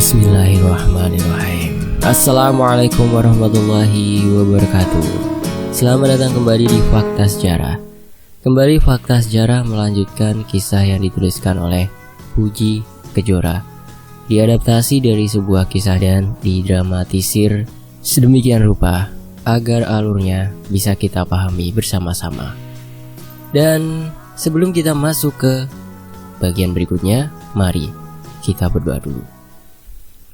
Bismillahirrahmanirrahim. Assalamualaikum warahmatullahi wabarakatuh. Selamat datang kembali di Fakta Sejarah. Kembali Fakta Sejarah melanjutkan kisah yang dituliskan oleh Puji Kejora, diadaptasi dari sebuah kisah dan didramatisir sedemikian rupa agar alurnya bisa kita pahami bersama-sama. Dan sebelum kita masuk ke bagian berikutnya, mari kita berdoa dulu.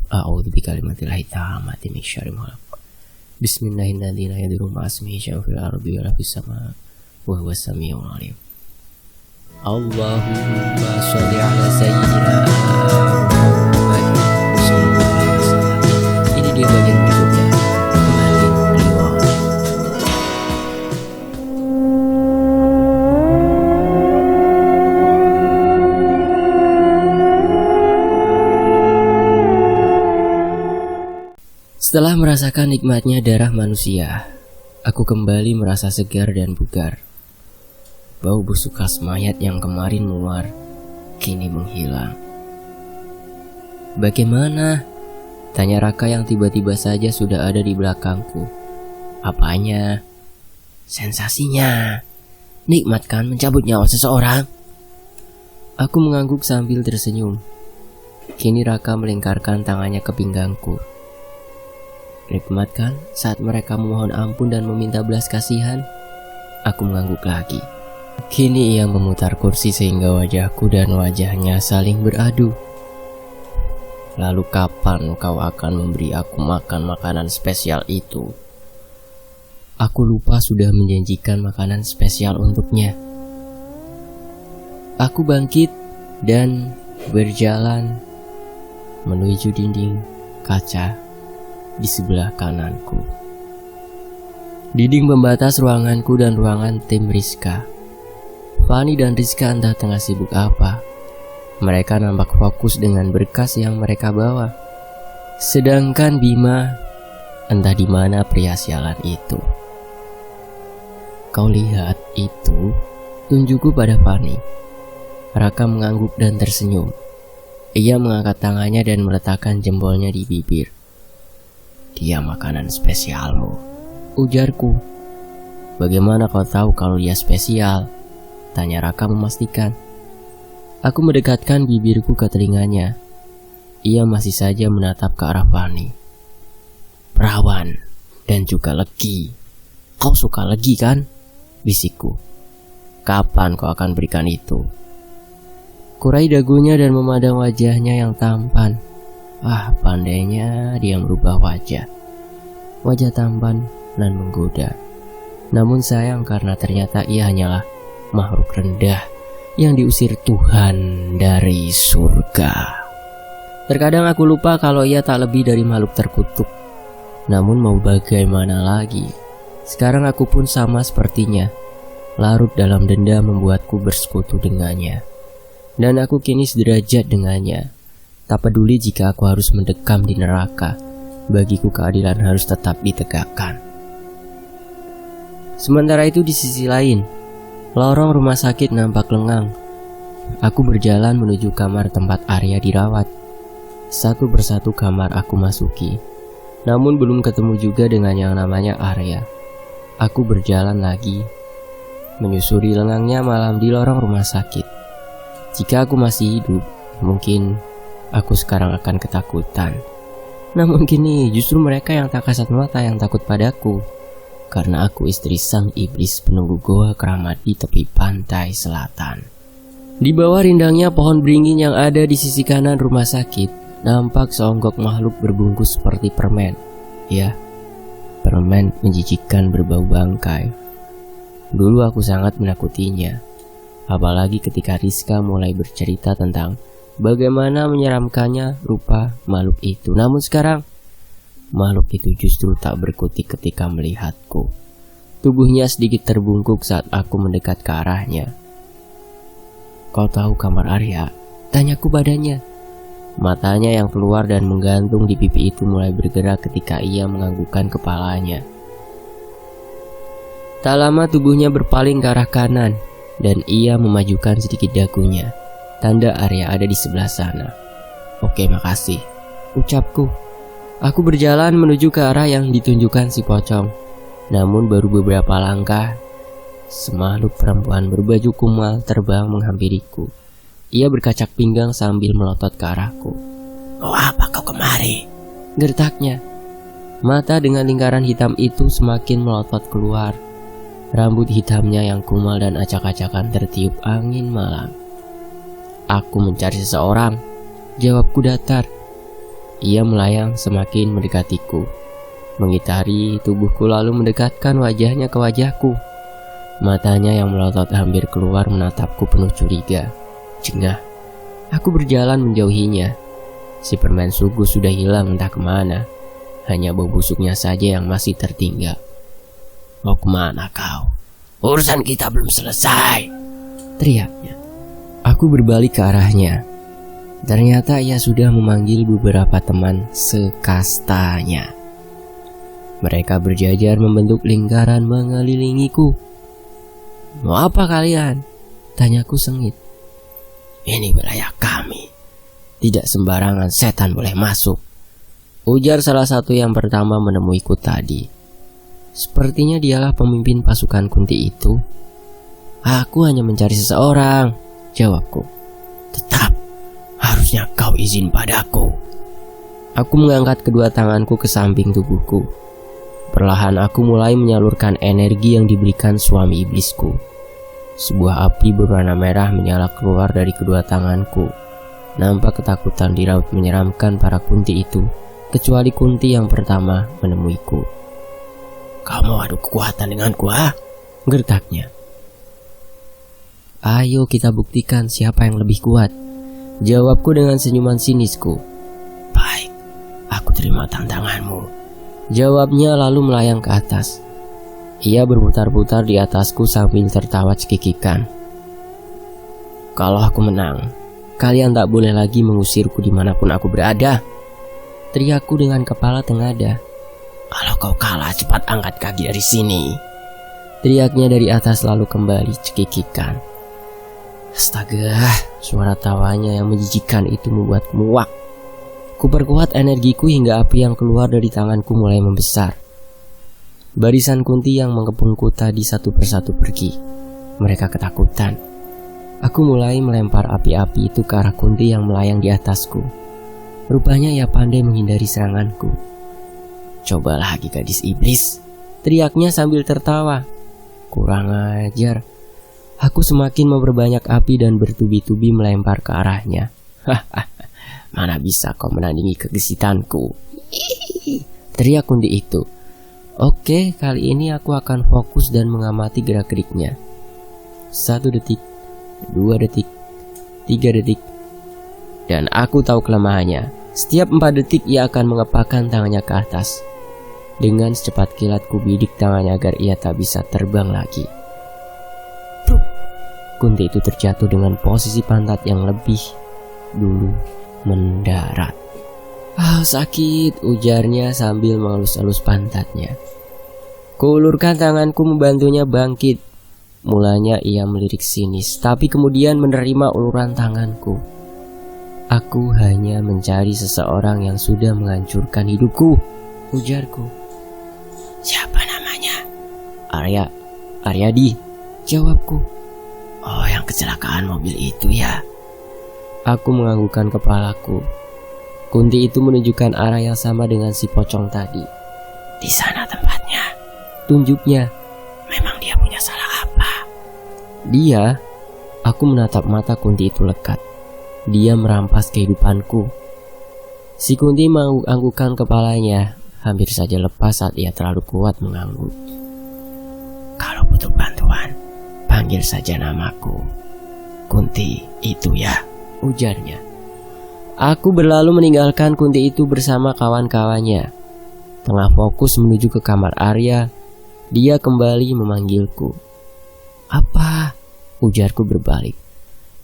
A'udzu bikalimatillahil tammati min syarri ma khalaq. Bismillahirrahmanirrahim. Wa huwas samiul alim. Allahumma shalli ala sayyidina Muhammad sallallahu alaihi wasallam. Ini dia bagian berikutnya. Setelah merasakan nikmatnya darah manusia, aku kembali merasa segar dan bugar. Bau busuk khas mayat yang kemarin menguar, kini menghilang. Bagaimana? Tanya Raka yang tiba-tiba saja sudah ada di belakangku. Apanya? Sensasinya. Nikmat kan mencabut nyawa seseorang? Aku mengangguk sambil tersenyum. Kini Raka melingkarkan tangannya ke pinggangku. Nikmat kan saat mereka memohon ampun dan meminta belas kasihan? Aku mengangguk lagi. Kini ia memutar kursi sehingga wajahku dan wajahnya saling beradu. Lalu kapan kau akan memberi aku makan makanan spesial itu? Aku lupa sudah menjanjikan makanan spesial untuknya. Aku bangkit dan berjalan menuju dinding kaca di sebelah kananku. Dinding pembatas ruanganku dan ruangan tim Rizka. Fani dan Rizka entah tengah sibuk apa. Mereka nampak fokus dengan berkas yang mereka bawa. Sedangkan Bima entah di mana pria sialan itu. Kau lihat itu? Tunjukku pada Fani. Raka mengangguk dan tersenyum. Ia mengangkat tangannya dan meletakkan jempolnya di bibir. Dia makanan spesialmu, ujarku. Bagaimana kau tahu kalau dia spesial? Tanya Raka memastikan. Aku mendekatkan bibirku ke telinganya. Ia masih saja menatap ke arah Fani. Perawan dan juga legi. Kau suka legi kan? Bisikku. Kapan kau akan berikan itu? Kurai dagunya dan memandang wajahnya yang tampan. Pandainya dia merubah wajah. Wajah tampan dan menggoda. Namun sayang karena ternyata ia hanyalah makhluk rendah yang diusir Tuhan dari surga. Terkadang aku lupa kalau ia tak lebih dari makhluk terkutuk. Namun mau bagaimana lagi? Sekarang aku pun sama sepertinya. Larut dalam dendam membuatku bersekutu dengannya. Dan aku kini sederajat dengannya. Tak peduli jika aku harus mendekam di neraka, bagiku keadilan harus tetap ditegakkan. Sementara itu di sisi lain, lorong rumah sakit nampak lengang. Aku berjalan menuju kamar tempat Arya dirawat. Satu persatu kamar aku masuki, namun belum ketemu juga dengan yang namanya Arya. Aku berjalan lagi, menyusuri lengangnya malam di lorong rumah sakit. Jika aku masih hidup, mungkin aku sekarang akan ketakutan. Namun kini justru mereka yang tak kasat mata yang takut padaku. Karena aku istri sang iblis penunggu goa keramat di tepi pantai selatan. Di bawah rindangnya pohon beringin yang ada di sisi kanan rumah sakit, nampak seonggok makhluk berbungkus seperti permen. Ya, permen menjijikkan berbau bangkai. Dulu aku sangat menakutinya. Apalagi ketika Rizka mulai bercerita tentang bagaimana menyeramkannya rupa makhluk itu. Namun sekarang, makhluk itu justru tak berkutik ketika melihatku. Tubuhnya sedikit terbungkuk saat aku mendekat ke arahnya. Kau tahu kamar Arya? Tanyaku padanya. Matanya yang keluar dan menggantung di pipi itu mulai bergerak ketika ia menganggukkan kepalanya. Tak lama tubuhnya berpaling ke arah kanan dan ia memajukan sedikit dagunya. Tanda Arya ada di sebelah sana. Oke, makasih. ucapku. Aku berjalan menuju ke arah yang ditunjukkan si pocong. Namun baru beberapa langkah, semakhluk perempuan berbaju kumal terbang menghampiriku. Ia berkacak pinggang sambil melotot ke arahku. "Mau apa kau kemari?" gertaknya. Mata dengan lingkaran hitam itu semakin melotot keluar. Rambut hitamnya yang kumal dan acak-acakan tertiup angin malam. "Aku mencari seseorang," jawabku datar. Ia melayang semakin mendekatiku, mengitari tubuhku lalu mendekatkan wajahnya ke wajahku. Matanya yang melotot hampir keluar menatapku penuh curiga. Jengah, aku berjalan menjauhinya. Si permen sugu sudah hilang entah kemana. Hanya bau busuknya saja yang masih tertinggal. "Mau kemana kau? Urusan kita belum selesai," teriaknya. Aku berbalik ke arahnya. Ternyata ia sudah memanggil beberapa teman sekastanya. Mereka berjajar membentuk lingkaran mengelilingiku. "Mau apa kalian?" tanyaku sengit. "Ini wilayah kami. Tidak sembarangan setan boleh masuk," ujar salah satu yang pertama menemuiku tadi. Sepertinya dialah pemimpin pasukan Kunti itu. "Aku hanya mencari seseorang," jawabku. "Tetap, harusnya kau izin padaku." Aku mengangkat kedua tanganku ke samping tubuhku. Perlahan aku mulai menyalurkan energi yang diberikan suami iblisku. Sebuah api berwarna merah menyala keluar dari kedua tanganku. Nampak ketakutan di raut menyeramkan para Kunti itu, kecuali Kunti yang pertama menemuiku. "Kau mau adu kekuatan denganku, ha?" gertaknya. "Ayo kita buktikan siapa yang lebih kuat," jawabku dengan senyuman sinisku. "Baik, aku terima tantanganmu," jawabnya lalu melayang ke atas. Ia berputar-putar di atasku sambil tertawa cekikikan. "Kalau aku menang, kalian tak boleh lagi mengusirku dimanapun aku berada," teriakku dengan kepala tengada. "Kalau kau kalah, cepat angkat kaki dari sini," teriaknya dari atas lalu kembali cekikikan. Astaga, suara tawanya yang menjijikan itu membuat muak. Kuperkuat energiku hingga api yang keluar dari tanganku mulai membesar. Barisan Kunti yang mengepungku tadi satu persatu pergi. Mereka ketakutan. Aku mulai melempar api-api itu ke arah Kunti yang melayang di atasku. Rupanya ia pandai menghindari seranganku. "Coba lagi gadis iblis," teriaknya sambil tertawa. Kurang ajar. Aku semakin memperbanyak api dan bertubi-tubi melempar ke arahnya. "Mana bisa kau menandingi kegesitanku," teriak Kunti itu. Oke, kali ini aku akan fokus dan mengamati gerak-geriknya. 1 detik, 2 detik, 3 detik. Dan aku tahu kelemahannya. Setiap 4 detik ia akan mengepakkan tangannya ke atas. Dengan secepat kilat ku bidik tangannya agar ia tak bisa terbang lagi. Prup. Kunti itu terjatuh dengan posisi pantat yang lebih dulu mendarat. "Ah, sakit," ujarnya sambil mengelus-elus pantatnya. Kuulurkan tanganku membantunya bangkit. Mulanya ia melirik sinis, tapi kemudian menerima uluran tanganku. "Aku hanya mencari seseorang yang sudah menghancurkan hidupku," ujarku. "Siapa namanya?" Aryadi," jawabku. "Oh, yang kecelakaan mobil itu ya?" Aku menganggukkan kepalaku. Kunti itu menunjukkan arah yang sama dengan si pocong tadi. "Di sana tempatnya," tunjuknya. "Memang dia punya salah apa?" "Dia?" Aku menatap mata Kunti itu lekat. "Dia merampas kehidupanku." Si Kunti menganggukkan kepalanya, hampir saja lepas saat ia terlalu kuat mengangguk. "Kalau butuh bantuan, panggil saja namaku. Kunti itu ya," ujarnya. Aku berlalu meninggalkan Kunti itu bersama kawan-kawannya. Tengah fokus menuju ke kamar Arya, dia kembali memanggilku. "Apa?" ujarku berbalik.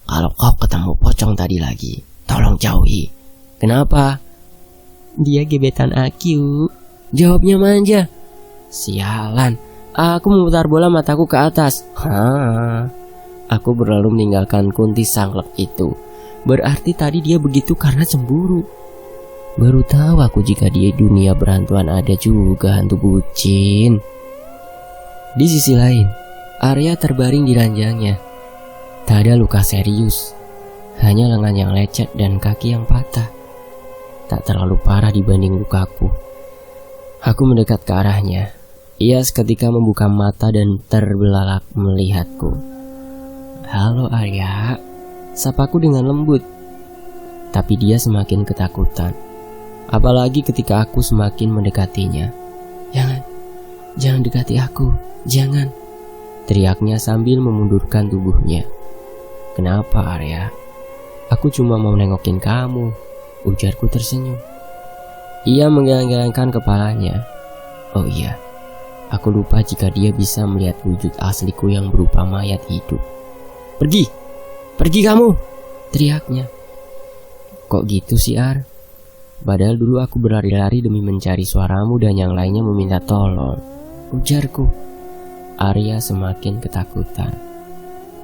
"Kalau kau ketemu pocong tadi lagi, tolong jauhi." "Kenapa?" "Dia gebetan aku," jawabnya manja. Sialan, aku memutar bola mataku ke atas. Aku berlalu meninggalkan Kunti sanglek itu. Berarti tadi dia begitu karena cemburu. Baru tahu aku jika di dunia berhantuan ada juga hantu bucin. Di sisi lain, Arya terbaring di ranjangnya. Tak ada luka serius, hanya lengan yang lecet dan kaki yang patah. Tak terlalu parah dibanding lukaku. Aku mendekat ke arahnya. Ia seketika membuka mata dan terbelalak melihatku. "Halo Arya," sapaku dengan lembut. Tapi dia semakin ketakutan. Apalagi ketika aku semakin mendekatinya. Jangan dekati aku, jangan," teriaknya sambil memundurkan tubuhnya. "Kenapa Arya? Aku cuma mau nengokin kamu," ujarku tersenyum. Ia menggeleng-gelengkan kepalanya. Oh iya, aku lupa jika dia bisa melihat wujud asliku yang berupa mayat hidup. Pergi kamu!" teriaknya. "Kok gitu sih Ar? Padahal dulu aku berlari-lari demi mencari suaramu dan yang lainnya meminta tolong," ujarku. Arya semakin ketakutan.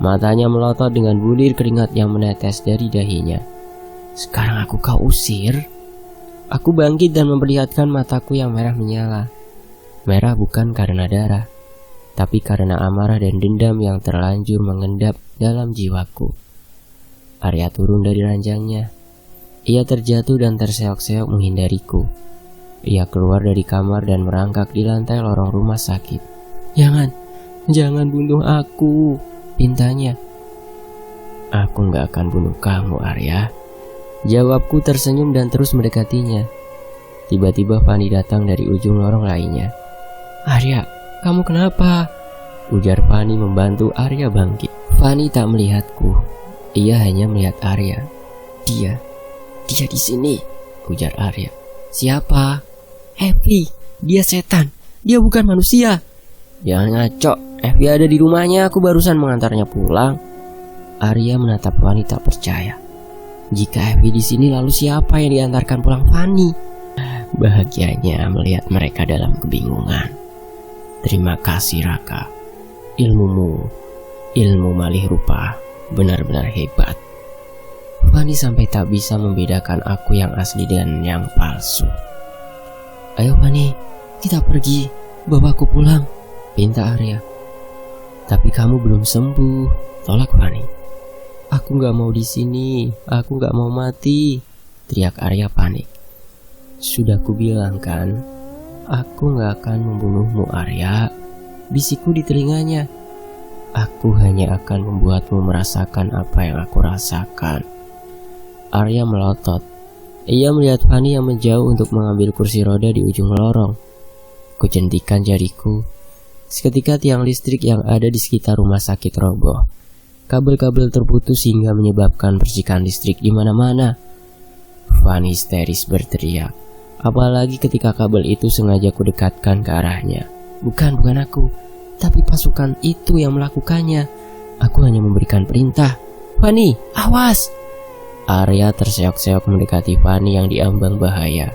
Matanya melotot dengan bulir keringat yang menetes dari dahinya. "Sekarang aku kau usir?" Aku bangkit dan memperlihatkan mataku yang merah menyala. Merah bukan karena darah, tapi karena amarah dan dendam yang terlanjur mengendap dalam jiwaku. Arya turun dari ranjangnya. Ia terjatuh dan terseok-seok menghindariku. Ia keluar dari kamar dan merangkak di lantai lorong rumah sakit. Jangan bunuh aku," pintanya. "Aku gak akan bunuh kamu Arya," jawabku tersenyum dan terus mendekatinya. Tiba-tiba Fanny datang dari ujung lorong lainnya. "Arya, kamu kenapa?" ujar Fanny membantu Arya bangkit. Fanny tak melihatku. Ia hanya melihat Arya. Dia di sini," ujar Arya. "Siapa?" "Evi, dia setan. Dia bukan manusia." "Jangan ngaco, Evi ada di rumahnya, aku barusan mengantarnya pulang." Arya menatap Fanny tak percaya. Jika Evi di sini, lalu siapa yang diantarkan pulang Fanny? Bahagianya melihat mereka dalam kebingungan. "Terima kasih Raka. Ilmu malih rupa benar-benar hebat." Fanny sampai tak bisa membedakan aku yang asli dan yang palsu. "Ayo Fanny, kita pergi, bawa aku pulang," pinta Arya. "Tapi kamu belum sembuh," tolak Fanny. "Aku gak mau di sini, aku gak mau mati," teriak Arya panik. "Sudah kubilang kan, aku gak akan membunuhmu Arya," bisikku di telinganya. "Aku hanya akan membuatmu merasakan apa yang aku rasakan." Arya melotot. Ia melihat Fanny yang menjauh untuk mengambil kursi roda di ujung lorong. Kucentikan jariku. Seketika tiang listrik yang ada di sekitar rumah sakit roboh. Kabel-kabel terputus hingga menyebabkan percikan listrik di mana-mana. Fanny histeris berteriak. Apalagi ketika kabel itu sengaja kudekatkan ke arahnya. Bukan aku, tapi pasukan itu yang melakukannya. Aku hanya memberikan perintah. "Fanny, awas!" Arya terseok-seok mendekati Fanny yang diambang bahaya.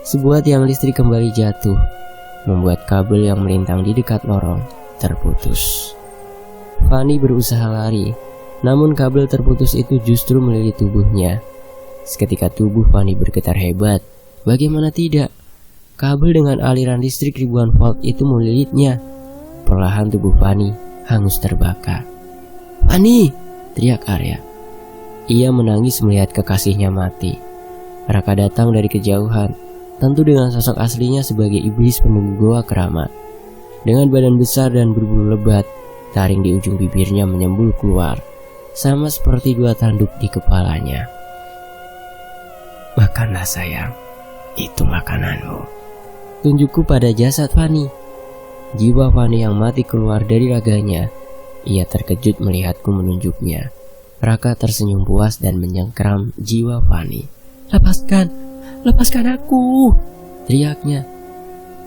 Sebuah tiang listrik kembali jatuh, membuat kabel yang melintang di dekat lorong terputus. Fanny berusaha lari, namun kabel terputus itu justru melilit tubuhnya. Seketika tubuh Fanny bergetar hebat. Bagaimana tidak? Kabel dengan aliran listrik ribuan volt itu melilitnya. Perlahan tubuh Fanny hangus terbakar. "Fanny!" teriak Arya. Ia menangis melihat kekasihnya mati. Raka datang dari kejauhan, tentu dengan sosok aslinya sebagai iblis penunggu goa keramat. Dengan badan besar dan berbulu lebat, taring di ujung bibirnya menyembul keluar, sama seperti 2 tanduk di kepalanya. "Makanlah sayang, itu makananmu," tunjukku pada jasad Fanny. Jiwa Fanny yang mati keluar dari raganya. Ia terkejut melihatku menunjuknya. Raka tersenyum puas dan menyengkeram jiwa Fanny. Lepaskan aku!" teriaknya.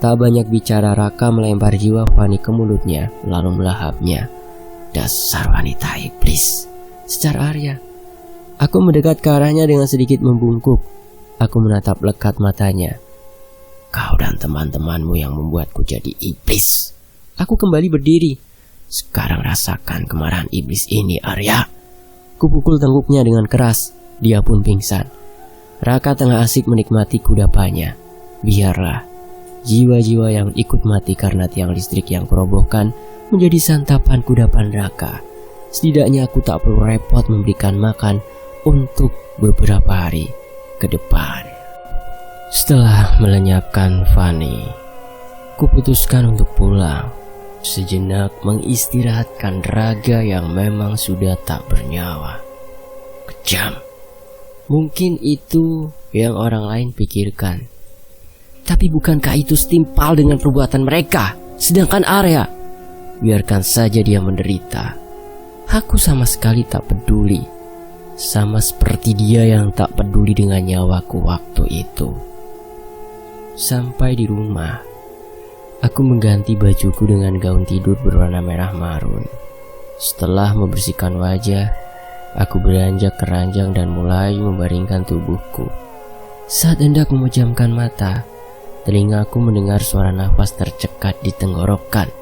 Tak banyak bicara, Raka melempar jiwa Fanny ke mulutnya, lalu melahapnya. "Dasar wanita iblis," secar Arya. Aku mendekat ke arahnya dengan sedikit membungkuk. Aku menatap lekat matanya. "Kau dan teman-temanmu yang membuatku jadi iblis." Aku kembali berdiri. "Sekarang rasakan kemarahan iblis ini Arya." Kupukul tengkuknya dengan keras. Dia pun pingsan. Raka tengah asik menikmati kudapannya. Biarlah jiwa-jiwa yang ikut mati karena tiang listrik yang kurobohkan menjadi santapan kudapan Raka. Setidaknya aku tak perlu repot memberikan makan untuk beberapa hari ke depan. Setelah melenyapkan Fanny, kuputuskan untuk pulang. Sejenak mengistirahatkan raga yang memang sudah tak bernyawa. Kejam. Mungkin itu yang orang lain pikirkan. Tapi bukankah itu setimpal dengan perbuatan mereka? Sedangkan Arya, biarkan saja dia menderita. Aku sama sekali tak peduli. Sama seperti dia yang tak peduli dengan nyawaku waktu itu. Sampai di rumah, aku mengganti bajuku dengan gaun tidur berwarna merah marun. Setelah membersihkan wajah, aku beranjak ke ranjang dan mulai membaringkan tubuhku. Saat hendak memejamkan mata, telingaku mendengar suara nafas tercekat di tenggorokan.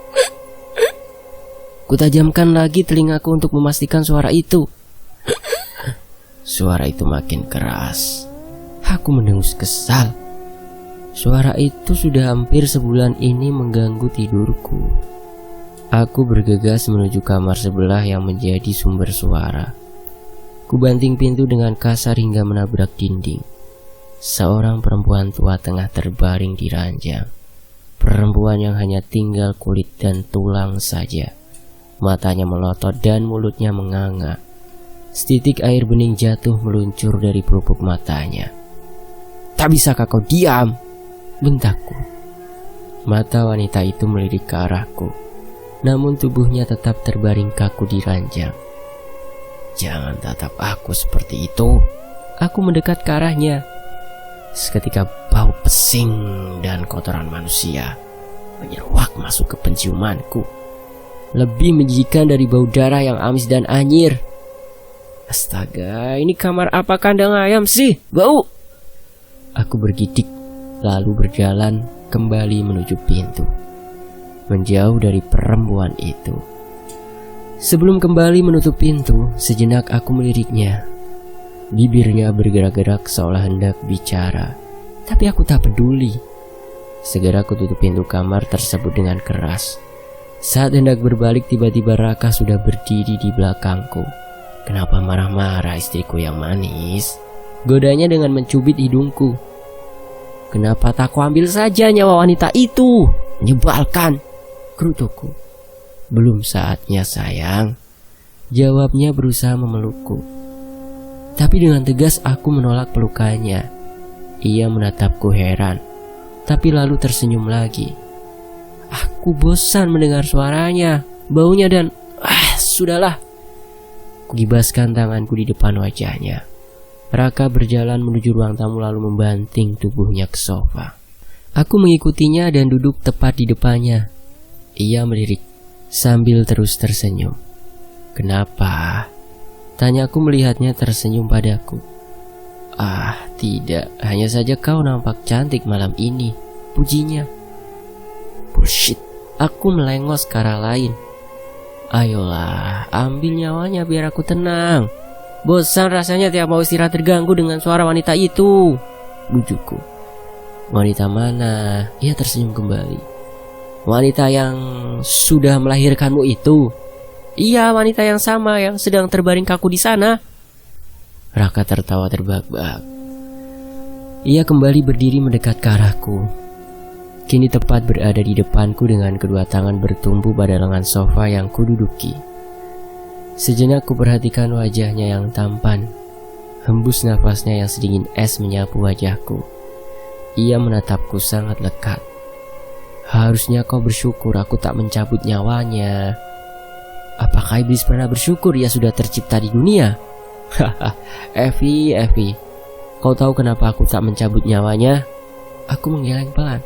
Kutajamkan lagi telingaku untuk memastikan suara itu. Suara itu makin keras. Aku mendengus kesal. Suara itu sudah hampir sebulan ini mengganggu tidurku. Aku bergegas menuju kamar sebelah yang menjadi sumber suara. Kubanting pintu dengan kasar hingga menabrak dinding. Seorang perempuan tua tengah terbaring di ranjang. Perempuan yang hanya tinggal kulit dan tulang saja. Matanya melotot dan mulutnya menganga. Setitik air bening jatuh meluncur dari pelupuk matanya. Tak bisakah kau diam? Bentakku. Mata wanita itu melirik ke arahku. Namun tubuhnya tetap terbaring kaku di ranjang. Jangan tatap aku seperti itu. Aku mendekat ke arahnya. Seketika bau pesing dan kotoran manusia menyeruak masuk ke penciumanku. Lebih menjijikan dari bau darah yang amis dan anyir. Astaga, ini kamar apa kandang ayam sih? Bau! Aku bergidik, lalu berjalan kembali menuju pintu, menjauh dari perempuan itu. Sebelum kembali menutup pintu, sejenak aku meliriknya. Bibirnya bergerak-gerak seolah hendak bicara, tapi aku tak peduli. Segera aku tutup pintu kamar tersebut dengan keras. Saat hendak berbalik, tiba-tiba Raka sudah berdiri di belakangku. Kenapa marah-marah istriku yang manis? Godanya dengan mencubit hidungku. Kenapa tak kuambil saja nyawa wanita itu? Menyebalkan, gerutuku. Belum saatnya sayang. Jawabnya berusaha memelukku. Tapi dengan tegas aku menolak pelukannya. Ia menatapku heran, tapi lalu tersenyum lagi. Aku bosan mendengar suaranya, baunya dan... sudahlah. Kugibaskan tanganku di depan wajahnya. Raka berjalan menuju ruang tamu lalu membanting tubuhnya ke sofa. Aku mengikutinya dan duduk tepat di depannya. Ia melirik sambil terus tersenyum. Kenapa? Tanyaku melihatnya tersenyum padaku. Tidak, hanya saja kau nampak cantik malam ini, pujinya. Bullshit, aku melengos ke arah lain. Ayolah, ambil nyawanya biar aku tenang. Bosan rasanya tiap mau istirahat terganggu dengan suara wanita itu, bujukku. Wanita mana? Ia tersenyum kembali. Wanita yang sudah melahirkanmu itu? Iya, wanita yang sama yang sedang terbaring kaku di sana. Raka tertawa terbahak-bahak. Ia kembali berdiri mendekat ke arahku. Kini tepat berada di depanku dengan kedua tangan bertumpu pada lengan sofa yang kududuki. Sejenak kuperhatikan wajahnya yang tampan. Hembus nafasnya yang sedingin es menyapu wajahku. Ia menatapku sangat lekat. Harusnya kau bersyukur aku tak mencabut nyawanya. Apakah iblis pernah bersyukur ia sudah tercipta di dunia? Haha, Evi, kau tahu kenapa aku tak mencabut nyawanya? Aku menggeleng pelan.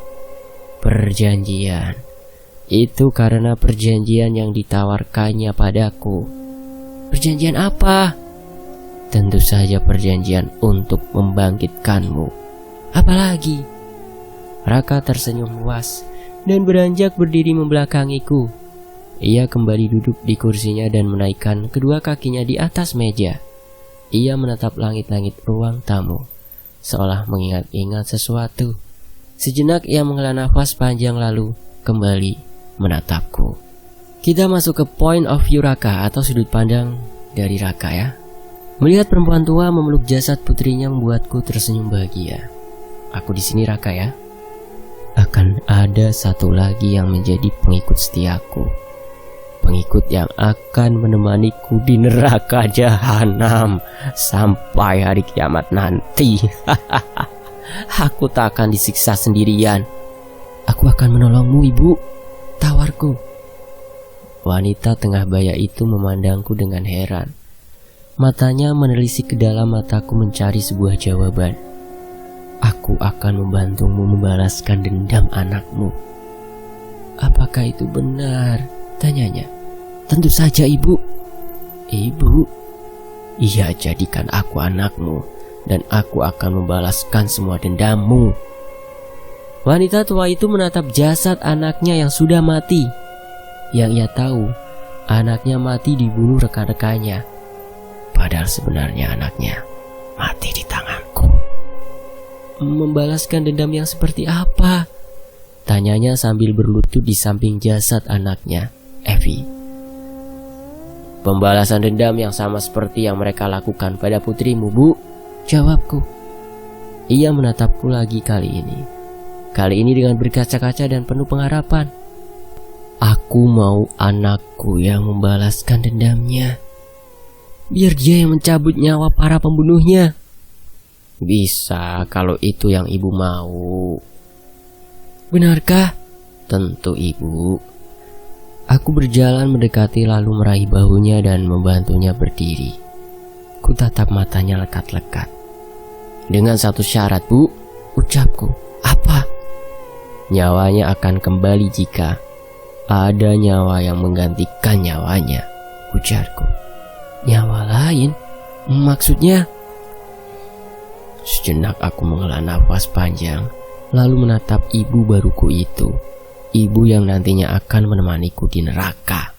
Perjanjian. Itu karena perjanjian yang ditawarkannya padaku. Perjanjian apa? Tentu saja perjanjian untuk membangkitkanmu. Apalagi? Raka tersenyum luas dan beranjak berdiri membelakangiku. Ia kembali duduk di kursinya dan menaikkan kedua kakinya di atas meja. Ia menatap langit-langit ruang tamu. seolah mengingat-ingat sesuatu. Sejenak ia menghela nafas panjang lalu kembali menatapku. Kita masuk ke point of view Raka atau sudut pandang dari Raka ya. Melihat perempuan tua memeluk jasad putrinya membuatku tersenyum bahagia. Aku di sini Raka ya. Akan ada satu lagi yang menjadi pengikut setiaku. Pengikut yang akan menemaniku di neraka jahanam sampai hari kiamat nanti. Aku tak akan disiksa sendirian. Aku akan menolongmu, Ibu, tawarku. Wanita tengah baya itu memandangku dengan heran. Matanya menelisik ke dalam mataku mencari sebuah jawaban. Aku akan membantumu membalaskan dendam anakmu. Apakah itu benar? Tanyanya. Tentu saja, Ibu. Ibu? Iya, jadikan aku anakmu dan aku akan membalaskan semua dendammu. Wanita tua itu menatap jasad anaknya yang sudah mati. Yang ia tahu, anaknya mati dibunuh rekan-rekannya. Padahal sebenarnya anaknya mati di tanganku. Membalaskan dendam yang seperti apa? Tanyanya sambil berlutut di samping jasad anaknya, Evi. Pembalasan dendam yang sama seperti yang mereka lakukan pada putrimu, Bu. Jawabku. Ia menatapku lagi kali ini. Kali ini dengan berkaca-kaca dan penuh pengharapan. Aku mau anakku yang membalaskan dendamnya. Biar dia yang mencabut nyawa para pembunuhnya. Bisa kalau itu yang ibu mau. Benarkah? Tentu, Ibu. Aku berjalan mendekati lalu meraih bahunya dan membantunya berdiri. Ku tatap matanya lekat-lekat. Dengan satu syarat, Bu, ucapku. Apa? Nyawanya akan kembali jika ada nyawa yang menggantikan nyawanya, ujarku. Nyawa lain? Maksudnya? Sejenak aku menghela nafas panjang, lalu menatap ibu baruku itu. Ibu yang nantinya akan menemaniku di neraka.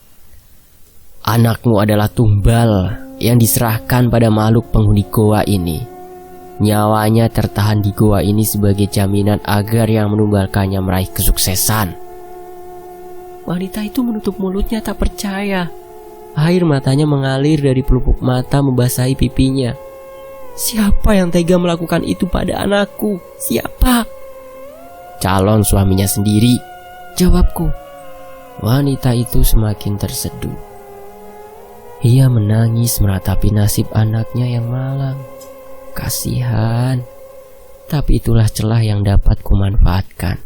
Anakmu adalah tumbal yang diserahkan pada makhluk penghuni goa ini. Nyawanya tertahan di goa ini sebagai jaminan agar yang menumbalkannya meraih kesuksesan. Wanita itu menutup mulutnya tak percaya. Air matanya mengalir dari pelupuk mata membasahi pipinya. Siapa yang tega melakukan itu pada anakku? Siapa? Calon suaminya sendiri, jawabku. Wanita itu semakin terseduh. Ia menangis meratapi nasib anaknya yang malang. Kasihan. Tapi itulah celah yang dapat kumanfaatkan.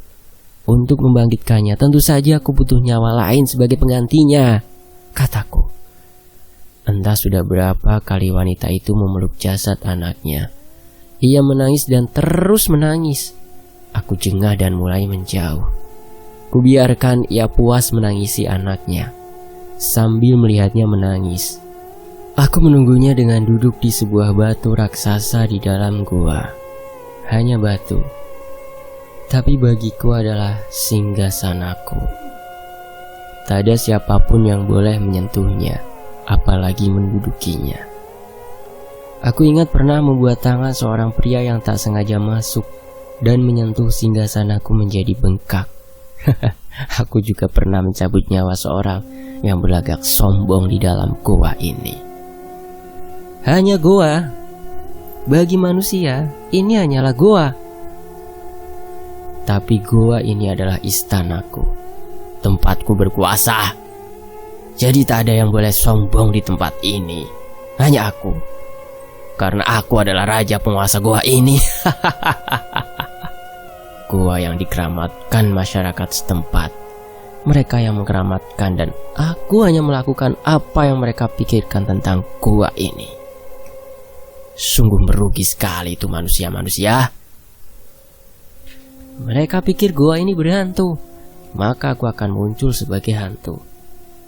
Untuk membangkitkannya, tentu saja aku butuh nyawa lain sebagai penggantinya, kataku. Entah sudah berapa kali wanita itu memeluk jasad anaknya. Ia menangis dan terus menangis. Aku jengah dan mulai menjauh. Kubiarkan ia puas menangisi anaknya. Sambil melihatnya menangis, aku menunggunya dengan duduk di sebuah batu raksasa di dalam gua. Hanya batu, tapi bagiku adalah singgasanaku. Tak ada siapapun yang boleh menyentuhnya, apalagi mendudukinya. Aku ingat pernah membuat tangan seorang pria yang tak sengaja masuk dan menyentuh singgasanaku menjadi bengkak. Aku juga pernah mencabut nyawa seorang yang berlagak sombong di dalam goa ini. Hanya goa. Bagi manusia, ini hanyalah goa. Tapi goa ini adalah istanaku, tempatku berkuasa. Jadi tak ada yang boleh sombong di tempat ini. Hanya aku. Karena aku adalah raja penguasa goa ini. Goa yang dikeramatkan masyarakat setempat. Mereka yang mengkeramatkan dan aku hanya melakukan apa yang mereka pikirkan tentang goa ini. Sungguh merugi sekali itu manusia-manusia. Mereka pikir goa ini berhantu, maka aku akan muncul sebagai hantu.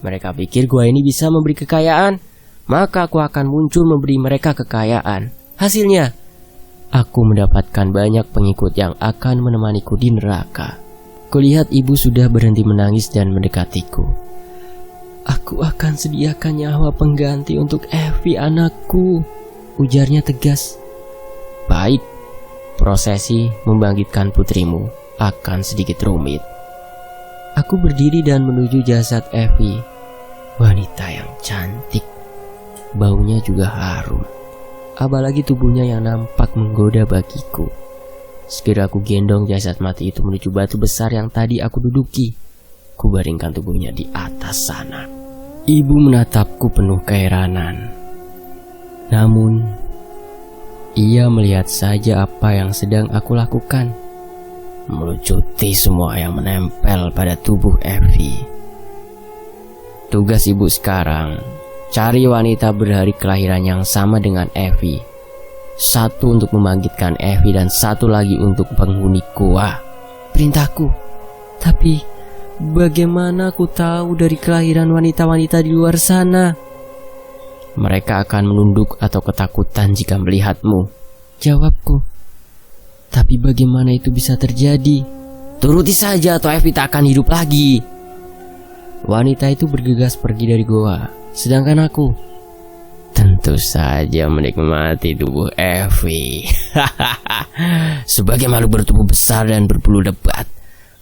Mereka pikir goa ini bisa memberi kekayaan, maka aku akan muncul memberi mereka kekayaan. Hasilnya, aku mendapatkan banyak pengikut yang akan menemaniku di neraka. Kulihat ibu sudah berhenti menangis dan mendekatiku. Aku akan sediakan nyawa pengganti untuk Evi anakku, ujarnya tegas. Baik, prosesi membangkitkan putrimu akan sedikit rumit. Aku berdiri dan menuju jasad Evi, wanita yang cantik. Baunya juga harum, apalagi tubuhnya yang nampak menggoda bagiku. Segera aku gendong jasad mati itu menuju batu besar yang tadi aku duduki. Kubaringkan tubuhnya di atas sana. Ibu menatapku penuh keheranan. Namun, ia melihat saja apa yang sedang aku lakukan, melucuti semua yang menempel pada tubuh Evi. Tugas ibu sekarang, cari wanita berhari kelahiran yang sama dengan Evi. Satu untuk membangkitkan Evi dan satu lagi untuk penghuni gua. Perintahku. Tapi bagaimana aku tahu dari kelahiran wanita-wanita di luar sana? Mereka akan menunduk atau ketakutan jika melihatmu. Jawabku. Tapi bagaimana itu bisa terjadi? Turuti saja atau Evi tak akan hidup lagi. Wanita itu bergegas pergi dari goa. Sedangkan aku tentu saja menikmati tubuh Evi. Sebagai makhluk bertubuh besar dan berbulu lebat,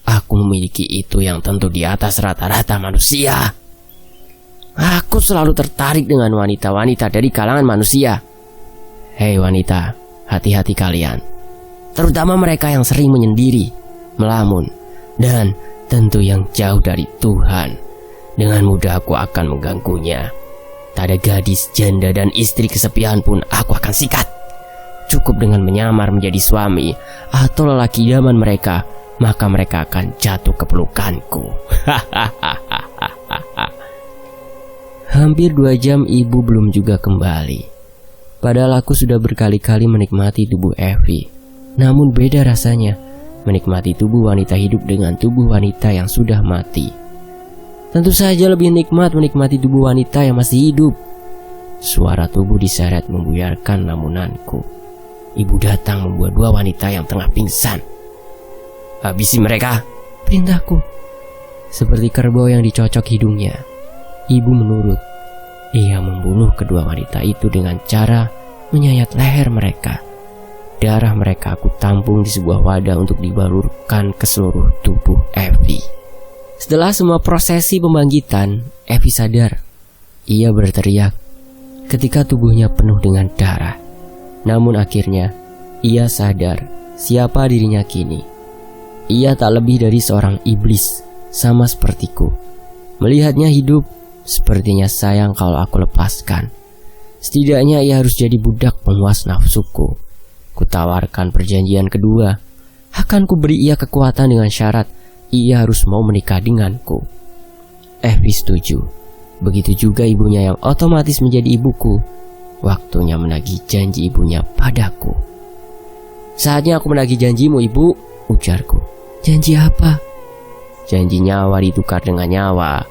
aku memiliki itu yang tentu di atas rata-rata manusia. Aku selalu tertarik dengan wanita-wanita dari kalangan manusia. Hei wanita, hati-hati kalian. Terutama mereka yang sering menyendiri, melamun, dan tentu yang jauh dari Tuhan. Dengan mudah aku akan mengganggunya. Tak ada gadis, janda, dan istri kesepian pun aku akan sikat. Cukup dengan menyamar menjadi suami atau lelaki idaman mereka, maka mereka akan jatuh ke pelukanku. Hampir 2 jam ibu belum juga kembali. Padahal aku sudah berkali-kali menikmati tubuh Evi. Namun beda rasanya menikmati tubuh wanita hidup dengan tubuh wanita yang sudah mati. Tentu saja lebih nikmat menikmati tubuh wanita yang masih hidup. Suara tubuh diseret membuyarkan lamunanku. Ibu datang membuat 2 wanita yang tengah pingsan. Habisi mereka, perintahku. Seperti kerbau yang dicocok hidungnya, ibu menurut. Ia membunuh kedua wanita itu dengan cara menyayat leher mereka. Darah mereka aku tampung di sebuah wadah untuk dibalurkan ke seluruh tubuh Evi. Setelah semua prosesi pembangkitan, Evi sadar. Ia berteriak ketika tubuhnya penuh dengan darah. Namun akhirnya ia sadar siapa dirinya kini. Ia tak lebih dari seorang iblis, sama sepertiku. Melihatnya hidup, sepertinya sayang kalau aku lepaskan. Setidaknya ia harus jadi budak pemuas nafsuku. Kutawarkan perjanjian kedua. Akan kuberi ia kekuatan dengan syarat ia harus mau menikah denganku. Evi setuju. Begitu juga ibunya yang otomatis menjadi ibuku. Waktunya menagih janji ibunya padaku. Saatnya aku menagih janjimu, ibu, ujarku. Janji apa? Janji nyawa ditukar dengan nyawa.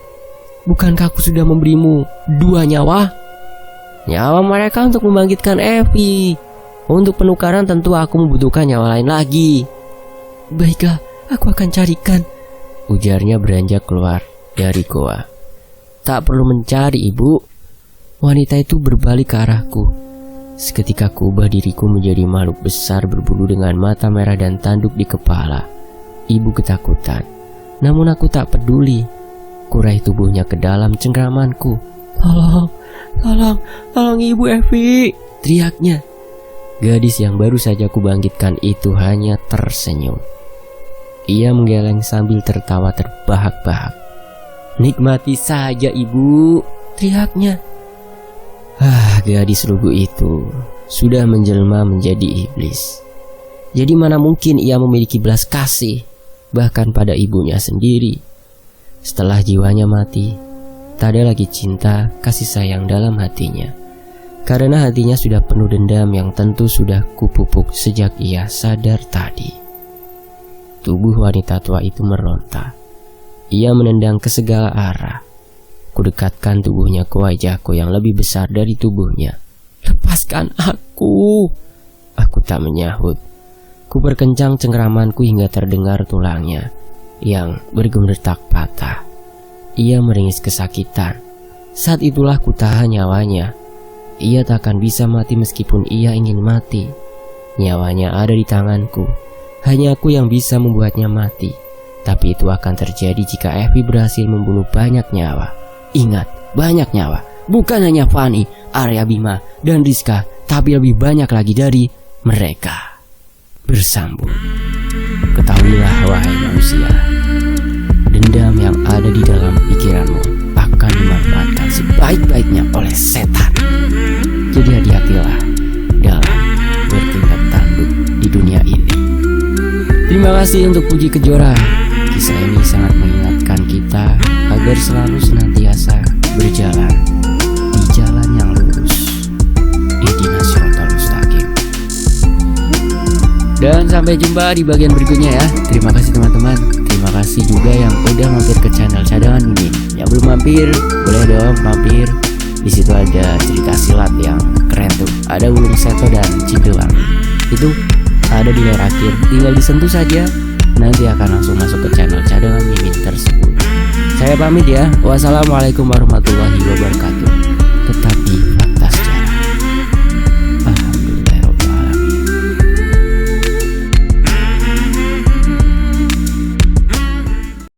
Bukankah aku sudah memberimu 2 nyawa? Nyawa mereka untuk membangkitkan Evi. Untuk penukaran tentu aku membutuhkan nyawa lain lagi. Baiklah, aku akan carikan, ujarnya beranjak keluar dari goa. Tak perlu mencari, ibu. Wanita itu berbalik ke arahku. Seketika kuubah diriku menjadi makhluk besar berbulu dengan mata merah dan tanduk di kepala. Ibu ketakutan. Namun aku tak peduli. Kurai tubuhnya ke dalam cengkramanku. Tolong ibu Evi, teriaknya. Gadis yang baru saja kubangkitkan itu hanya tersenyum. Ia menggeleng sambil tertawa terbahak-bahak. Nikmati saja ibu, teriaknya. Gadis lugu itu sudah menjelma menjadi iblis. Jadi mana mungkin ia memiliki belas kasih, bahkan pada ibunya sendiri. Setelah jiwanya mati, tak ada lagi cinta, kasih sayang dalam hatinya. Karena hatinya sudah penuh dendam yang tentu sudah kupupuk sejak ia sadar tadi. Tubuh wanita tua itu meronta. Ia menendang ke segala arah. Kudekatkan tubuhnya ke wajahku yang lebih besar dari tubuhnya. Lepaskan aku. Aku tak menyahut. Kuperkencang cengkramanku hingga terdengar tulangnya yang bergemeretak patah. Ia meringis kesakitan. Saat itulah kutahan nyawanya. Ia tak akan bisa mati meskipun ia ingin mati. Nyawanya ada di tanganku. Hanya aku yang bisa membuatnya mati. Tapi itu akan terjadi jika Evi berhasil membunuh banyak nyawa. Ingat, banyak nyawa. Bukan hanya Fanny, Arya Bima, dan Rizka, tapi lebih banyak lagi dari mereka. Bersambung. Ketahuilah wahai manusia, dendam yang ada di dalam pikiranmu akan dimanfaatkan sebaik-baiknya oleh setan. Jadi hati-hatilah dalam bertindak tanduk di dunia ini. Terima kasih untuk Puji Kejora. Kisah ini sangat mengingatkan kita agar selalu senantiasa berjalan di jalan yang lurus. Ihdinas Shiratal Mustaqim. Dan sampai jumpa di bagian berikutnya ya. Terima kasih teman-teman. Terima kasih juga yang udah mampir ke channel Cadangan Mimin. Yang belum mampir, boleh dong mampir. Di situ ada cerita silat yang keren tuh. Ada Wulung Seto dan Cindelang. Itu ada di layar akhir. Tinggal disentuh saja, nanti akan langsung masuk ke channel Cadangan Mimin tersebut. Saya pamit ya. Wassalamualaikum warahmatullahi wabarakatuh. Tetap di